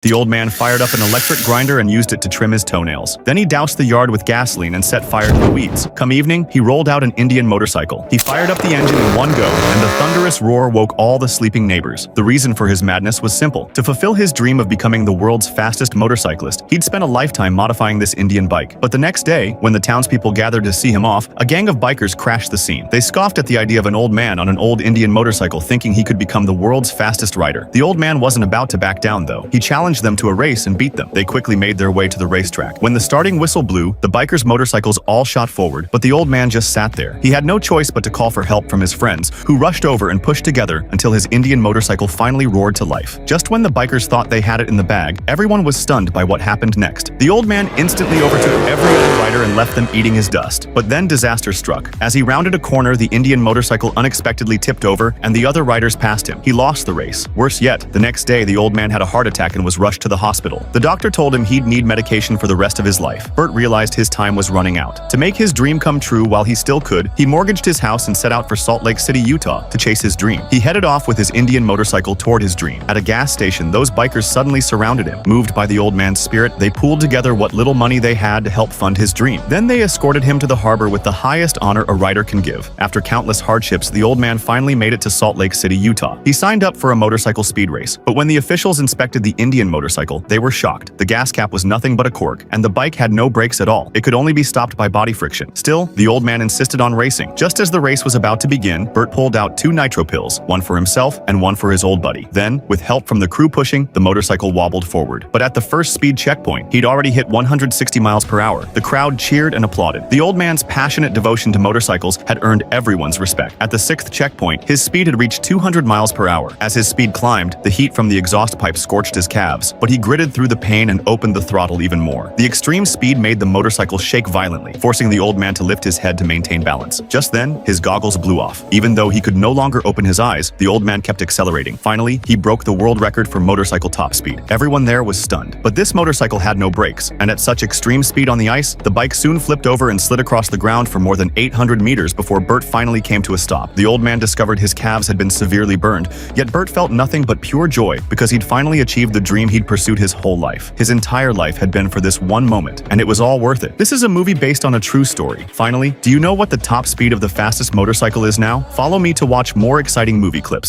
The old man fired up an electric grinder and used it to trim his toenails. Then he doused the yard with gasoline and set fire to the weeds. Come evening, he rolled out an Indian motorcycle. He fired up the engine in one go, and the thunderous roar woke all the sleeping neighbors. The reason for his madness was simple. To fulfill his dream of becoming the world's fastest motorcyclist, he'd spent a lifetime modifying this Indian bike. But the next day, when the townspeople gathered to see him off, a gang of bikers crashed the scene. They scoffed at the idea of an old man on an old Indian motorcycle thinking he could become the world's fastest rider. The old man wasn't about to back down though. He challenged them to a race and beat them. They quickly made their way to the racetrack. When the starting whistle blew, the bikers' motorcycles all shot forward, but the old man just sat there. He had no choice but to call for help from his friends, who rushed over and pushed together until his Indian motorcycle finally roared to life. Just when the bikers thought they had it in the bag, everyone was stunned by what happened next. The old man instantly overtook every other rider and left them eating his dust. But then disaster struck. As he rounded a corner, the Indian motorcycle unexpectedly tipped over and the other riders passed him. He lost the race. Worse yet, the next day the old man had a heart attack and was rushed to the hospital. The doctor told him he'd need medication for the rest of his life. Bert realized his time was running out. To make his dream come true while he still could, he mortgaged his house and set out for Salt Lake City, Utah to chase his dream. He headed off with his Indian motorcycle toward his dream. At a gas station, those bikers suddenly surrounded him. Moved by the old man's spirit, they pooled together what little money they had to help fund his dream. Then they escorted him to the harbor with the highest honor a rider can give. After countless hardships, the old man finally made it to Salt Lake City, Utah. He signed up for a motorcycle speed race, but when the officials inspected the Indian motorcycle, they were shocked. The gas cap was nothing but a cork, and the bike had no brakes at all. It could only be stopped by body friction. Still, the old man insisted on racing. Just as the race was about to begin, Bert pulled out 2 nitro pills, one for himself and one for his old buddy. Then, with help from the crew pushing, the motorcycle wobbled forward. But at the first speed checkpoint, he'd already hit 160 miles per hour. The crowd cheered and applauded. The old man's passionate devotion to motorcycles had earned everyone's respect. At the 6th checkpoint, his speed had reached 200 miles per hour. As his speed climbed, the heat from the exhaust pipe scorched his calves, but he gritted through the pain and opened the throttle even more. The extreme speed made the motorcycle shake violently, forcing the old man to lift his head to maintain balance. Just then, his goggles blew off. Even though he could no longer open his eyes, the old man kept accelerating. Finally, he broke the world record for motorcycle top speed. Everyone there was stunned. But this motorcycle had no brakes, and at such extreme speed on the ice, the bike soon flipped over and slid across the ground for more than 800 meters before Bert finally came to a stop. The old man discovered his calves had been severely burned, yet Bert felt nothing but pure joy because he'd finally achieved the dream he'd pursued his whole life. His entire life had been for this one moment, and it was all worth it. This is a movie based on a true story. Finally, do you know what the top speed of the fastest motorcycle is now? Follow me to watch more exciting movie clips.